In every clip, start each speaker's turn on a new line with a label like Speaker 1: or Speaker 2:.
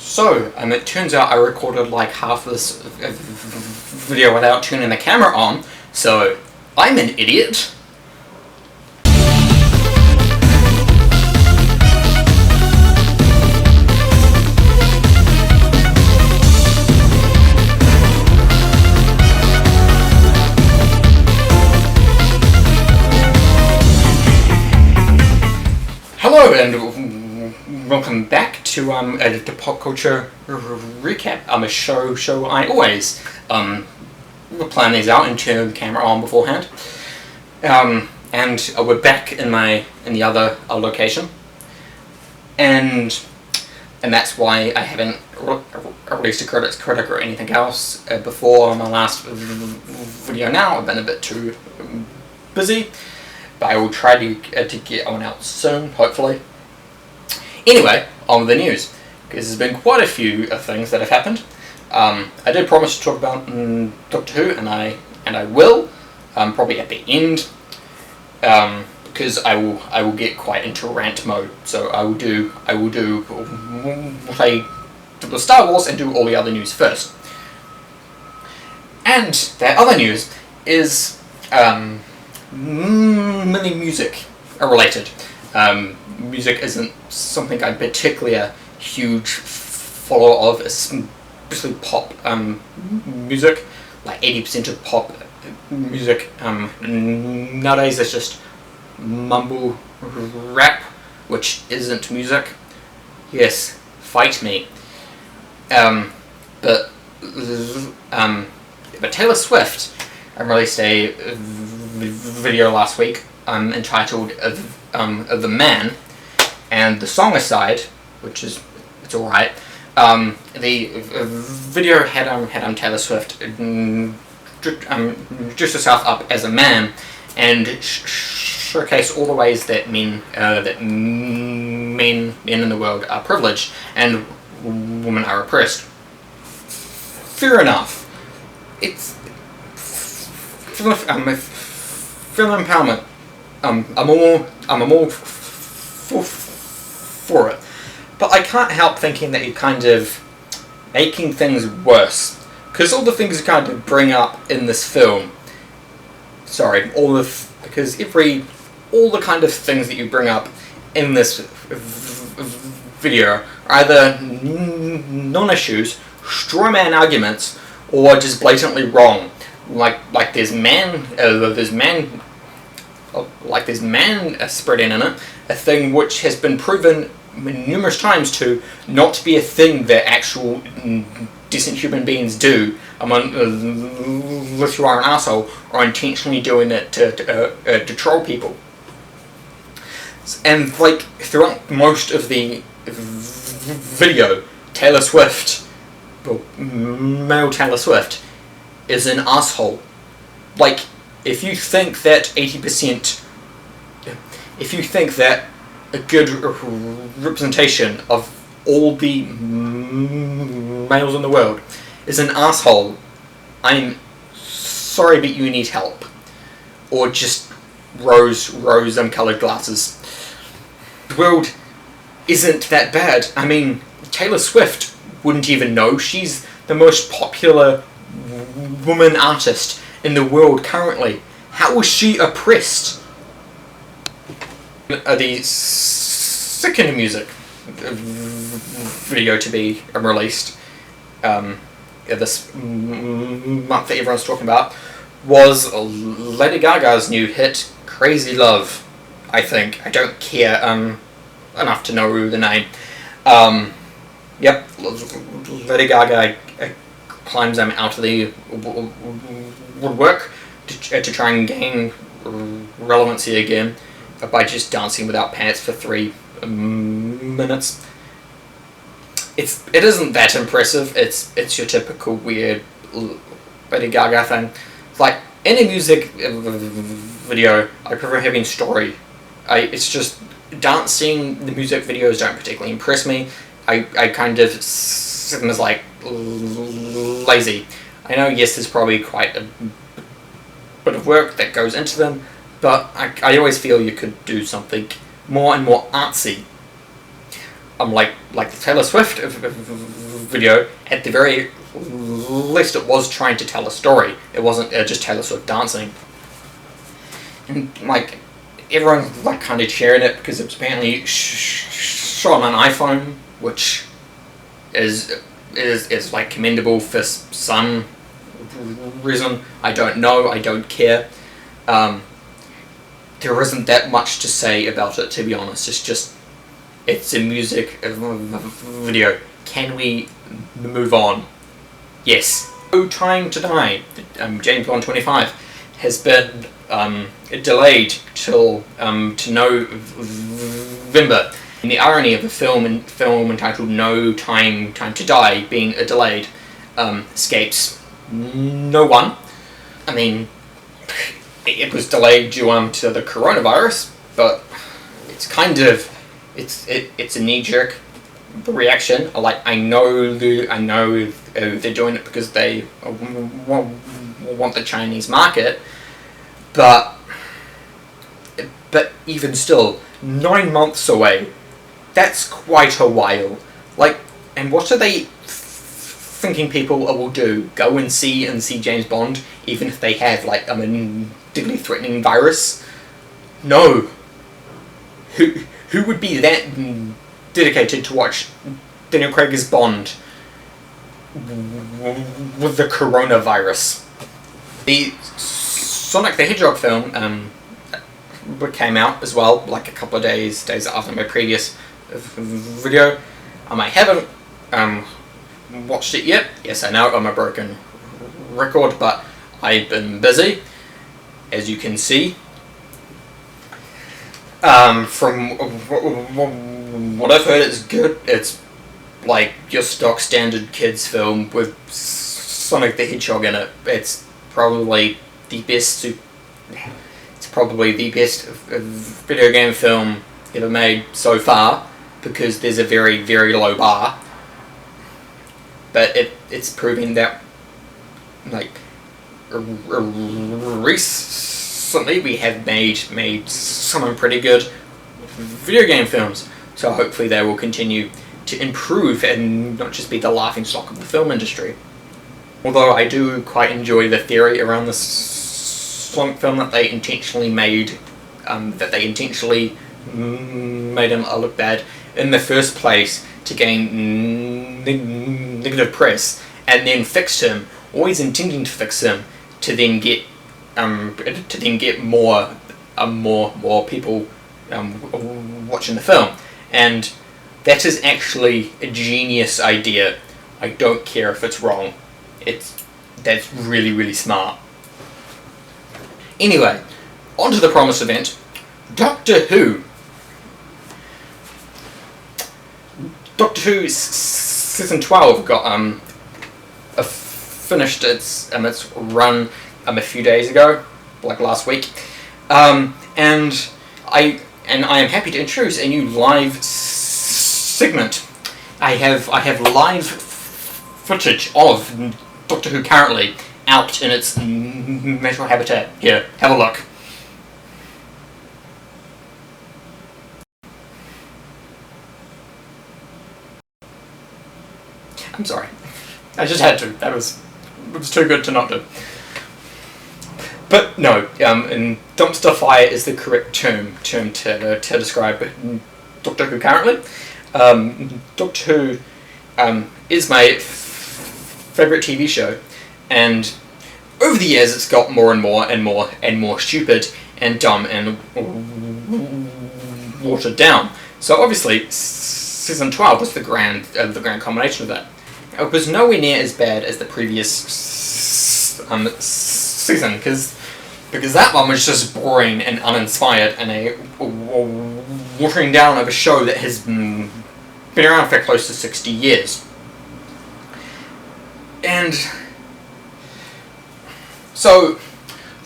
Speaker 1: So, it turns out I recorded like half this video without turning the camera on, so I'm an idiot. Hello and welcome back to the Pop Culture Recap. A show I always plan these out and turn the camera on beforehand. And we're back in the other location, and that's why I haven't released a critic or anything else before my last video. Now I've been a bit too busy. But I will try to get one out soon, hopefully. Anyway, on with the news, because there's been quite a few things that have happened. I did promise to talk about Doctor Who, and I will, probably at the end, because I will get quite into rant mode. So I will play Star Wars and do all the other news first. And that other news is mainly music related. Music isn't something I'm particularly a huge follower of, especially pop music. Like 80% of pop music nowadays is just mumble rap, which isn't music. Yes, fight me. But Taylor Swift released a video last week entitled The Man, and the song aside, which is, it's alright, the video had Taylor Swift dress herself up as a man and showcase all the ways that men in the world are privileged and women are oppressed. Fair enough. It's female empowerment. I'm all for it, but I can't help thinking that you're kind of making things worse, because all the things you kind of bring up in this film, all the kind of things that you bring up in this video are either non-issues, straw man arguments, or just blatantly wrong. Like there's man spreading in it, a thing which has been proven numerous times to not be a thing that actual decent human beings do, unless you are an asshole or intentionally doing it to troll people. And throughout most of the video, Taylor Swift, male Taylor Swift, is an asshole. If you think that a good representation of all the males in the world is an asshole, I'm sorry, but you need help. Or just rose-colored glasses. The world isn't that bad. I mean, Taylor Swift wouldn't even know. She's the most popular woman artist in the world currently. How is she oppressed? The second music video to be released this month that everyone's talking about was Lady Gaga's new hit Crazy Love. I think. I don't care enough to know the name. Yep, Lady Gaga climbs out of the woodwork to try and gain relevancy again by just dancing without pants for 3 minutes. It isn't that impressive. It's your typical weird Lady Gaga thing. It's like in a music video, I prefer having story. It's just dancing. The music videos don't particularly impress me. I kind of see them as lazy. I know, yes, there's probably quite a bit of work that goes into them, but I always feel you could do something more and more artsy. like the Taylor Swift video, at the very least it was trying to tell a story. It wasn't just Taylor Swift dancing. And like everyone's like kind of cheering it because it's apparently shot on an iPhone, which is like commendable for some reason. I don't know. I don't care. There isn't that much to say about it, to be honest. It's a music video. Can we move on? Yes. No Time to Die, James Bond 25, has been delayed till to November. And the irony of a film entitled No Time to Die being delayed escapes no one. I mean, it was delayed due to the coronavirus, but it's kind of it's a knee-jerk reaction. Like I know they're doing it because they want the Chinese market, but even still, 9 months away. That's quite a while. Like, and what are they thinking people will do? Go and see James Bond, even if they have like a deadly threatening virus? No. Who would be that dedicated to watch Daniel Craig's Bond with the coronavirus? The Sonic the Hedgehog film came out as well, like a couple of days after my previous video. I haven't watched it yet. Yes, I know I'm a broken record, but I've been busy, as you can see. From what I've heard, it's good. It's like your stock standard kids film with Sonic the Hedgehog in it. It's probably the best. It's probably the best video game film ever made so far, because there's a very, very low bar. But it's proving that, like, recently we have made some pretty good video game films. So hopefully they will continue to improve and not just be the laughingstock of the film industry. Although I do quite enjoy the theory around this Sonic film that they intentionally made him look bad in the first place to gain negative press, and then fixed him, always intending to fix him to then get more people watching the film. And that is actually a genius idea. I don't care if it's wrong. That's really, really smart. Anyway, on to the promised event, Doctor Who. Doctor Who season 12 got finished its run a few days ago, like last week, and I am happy to introduce a new live segment. I have live footage of Doctor Who currently out in its natural habitat. Here, have a look. I'm sorry. I just had to. It was too good to not do. But no, and dumpster fire is the correct term to describe Doctor Who currently. Doctor Who is my favourite TV show, and over the years it's got more and more stupid and dumb and watered down. So obviously season 12 was the grand culmination of that. It was nowhere near as bad as the previous season, because that one was just boring and uninspired and a watering down of a show that has been around for close to 60 years. And so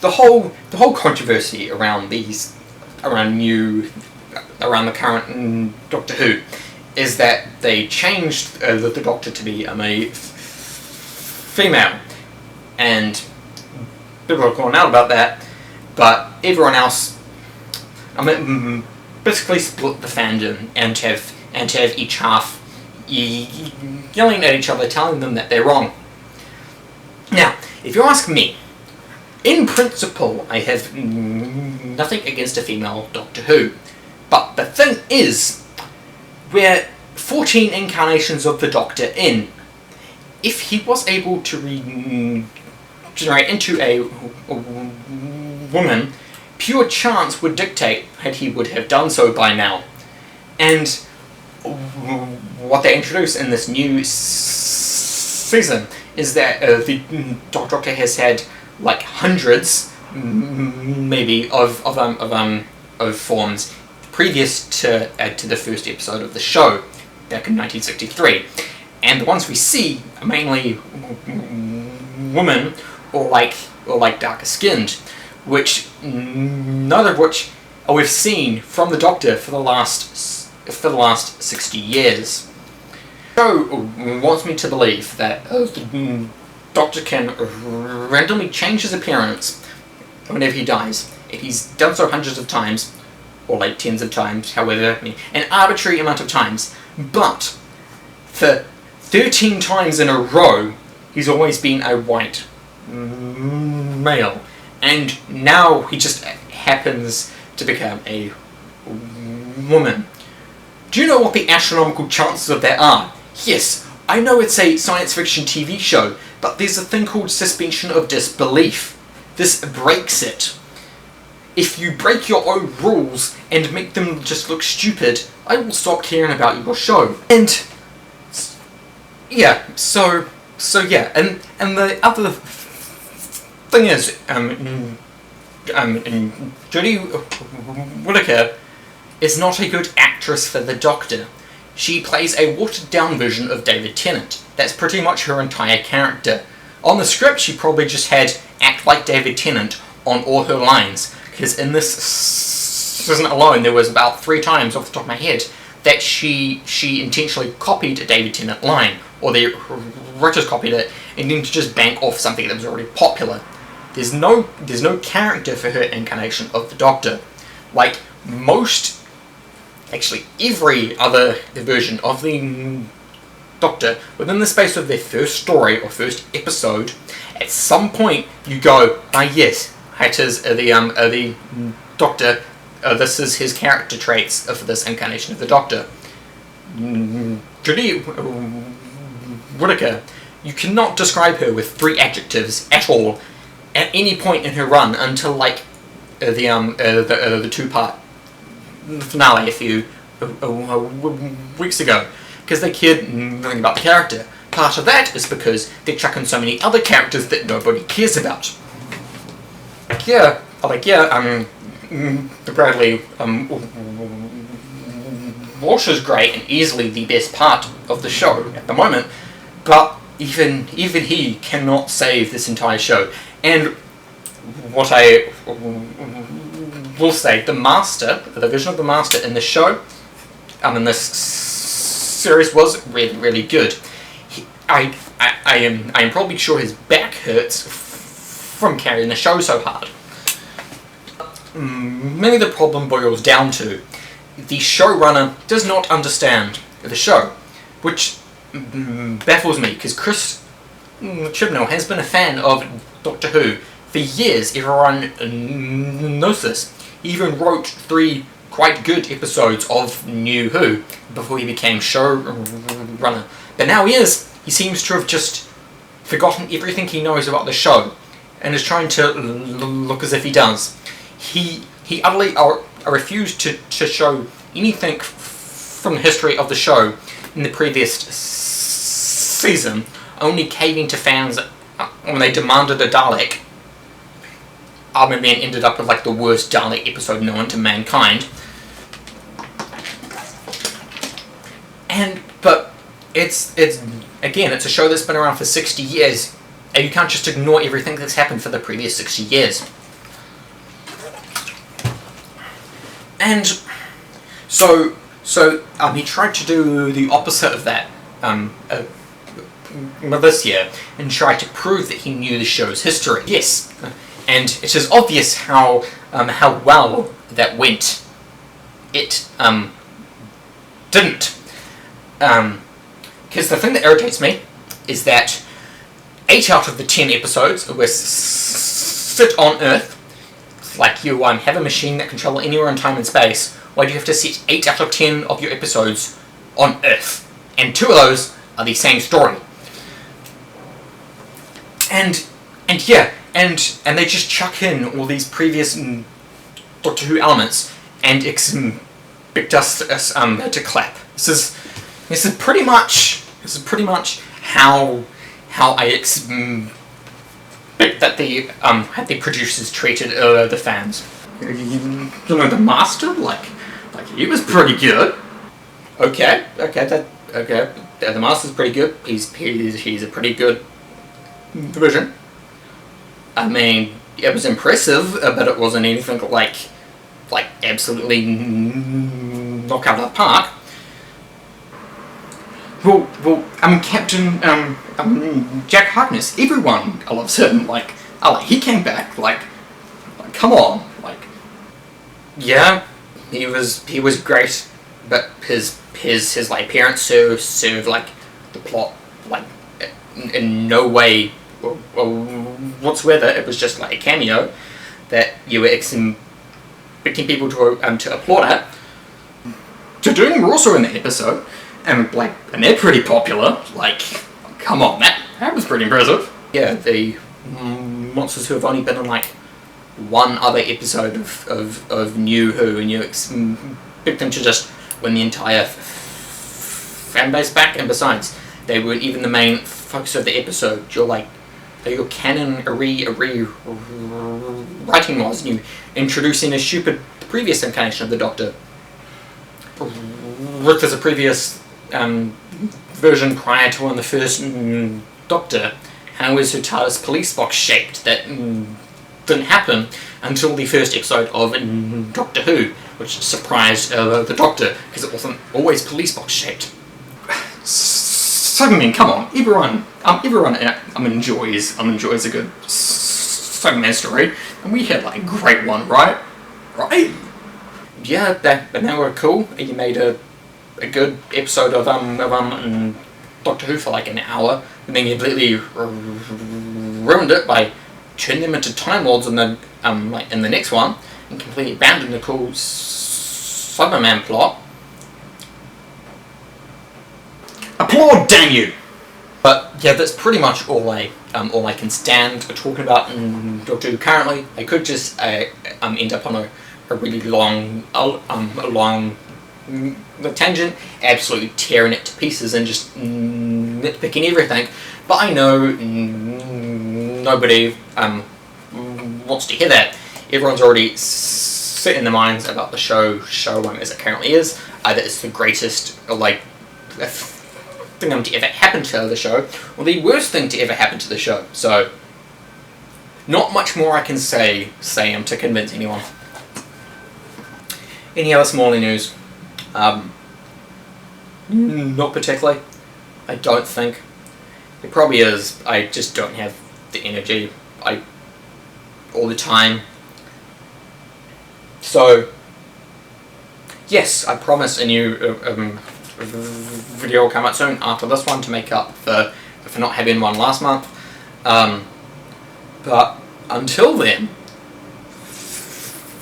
Speaker 1: the whole controversy around the current Doctor Who is that they changed the Doctor to be a female, and people are calling out about that, but everyone else basically split the fandom and and to have each half yelling at each other, telling them that they're wrong. Now, if you ask me, in principle, I have nothing against a female Doctor Who, but the thing is, we're 14 incarnations of the Doctor in. If he was able to regenerate into a woman, pure chance would dictate that he would have done so by now. And what they introduce in this new season is that the Doctor has had like hundreds, maybe, of forms previous to the first episode of the show back in 1963, and the ones we see are mainly women or darker skinned, which none of which we've seen from the Doctor for the last 60 years. The show wants me to believe that the Doctor can randomly change his appearance whenever he dies. If he's done so hundreds of times, or like tens of times, however, an arbitrary amount of times, but for 13 times in a row, he's always been a white male, and now he just happens to become a woman. Do you know what the astronomical chances of that are? Yes, I know it's a science fiction TV show, but there's a thing called suspension of disbelief. This breaks it. If you break your own rules and make them just look stupid, I will stop caring about your show. And yeah, so yeah, and the other thing is, Jodie Whittaker is not a good actress for the Doctor. She plays a watered-down version of David Tennant. That's pretty much her entire character. On the script, she probably just had act like David Tennant on all her lines, because in this season alone, there was about 3 times off the top of my head that she intentionally copied a David Tennant line, or the writers copied it, and then to just bank off something that was already popular. There's no character for her incarnation of the Doctor. Like most, actually every other version of the Doctor, within the space of their first story or first episode, at some point you go, yes, that is the Doctor, this is his character traits for this incarnation of the Doctor. Jodie Whittaker, you cannot describe her with 3 adjectives at all at any point in her run until like the 2-part finale a few weeks ago, because they cared nothing about the character. Part of that is because they're chucking so many other characters that nobody cares about. Bradley Walsh is great and easily the best part of the show at the moment, but even he cannot save this entire show. And what I will say, the vision of the Master in the show, in this series was really, really good. I am probably sure his back hurts from carrying the show so hard. Mainly the problem boils down to the showrunner does not understand the show, which baffles me, because Chris Chibnall has been a fan of Doctor Who for years. Everyone knows this. He even wrote 3 quite good episodes of New Who before he became showrunner. But now he seems to have just forgotten everything he knows about the show and is trying to look as if he does. He utterly refused to show anything from the history of the show in the previous season, only caving to fans when they demanded a Dalek, and then ended up with like the worst Dalek episode known to mankind. But it's a show that's been around for 60 years, and you can't just ignore everything that's happened for the previous 60 years. And so he tried to do the opposite of that this year, and tried to prove that he knew the show's history. Yes, and it is obvious how well that went. It didn't. Because the thing that irritates me is that 8 out of the 10 episodes were sit on Earth. It's like you have a machine that can travel anywhere in time and space. Why do you have to set 8 out of 10 of your episodes on Earth? And 2 of those are the same story. And they just chuck in all these previous Doctor Who elements and expect us to clap. This is pretty much how I expect that the producers treated the fans. You know, the Master, like he was pretty good. Okay, the Master's pretty good. He's a pretty good Vision. I mean, it was impressive, but it wasn't anything like absolutely knock out of the park. Well, Captain Jack Harkness. Everyone loves him. He came back. Come on. Yeah, he was great, but his appearance served the plot in no way whatsoever. It was just a cameo that you were expecting people to applaud at. Doing were also in the episode, and they're pretty popular. Come on, that was pretty impressive. Yeah, the monsters who have only been in one other episode of New Who, and you expect them to just win the entire fan base back, and besides, they weren't even the main focus of the episode. Your canon writing was you introducing a stupid previous incarnation of the Doctor. Rick was a previous version prior to the first Doctor. How was her TARDIS police box shaped? That didn't happen until the first episode of Doctor Who, which surprised the Doctor because it wasn't always police box shaped. So I mean, come on, everyone enjoys a good Superman story, and we had a great one, right? Yeah, but they were cool. You made a good episode of Doctor Who for an hour, and then you completely ruined it by turning them into Time Lords in the next one, and completely abandoned the cool Cyberman plot. Applaud, damn you! But yeah, that's pretty much all I can stand talking about in Doctor Who currently. I could just end up on a really long tangent, absolutely tearing it to pieces and just nitpicking everything. But I know nobody wants to hear that. Everyone's already set in their minds about the show as it currently is. Either it's the greatest thing to ever happen to the show, or the worst thing to ever happen to the show. So, not much more I can say to convince anyone. Any other smaller news? Not particularly. I don't think. It probably is. I just don't have the energy. All the time. So, yes, I promise a new video will come out soon after this one to make up for not having one last month. But until then,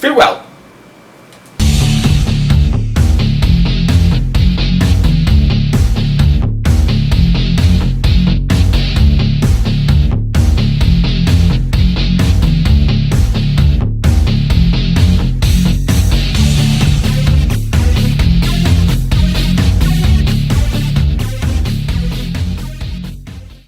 Speaker 1: farewell.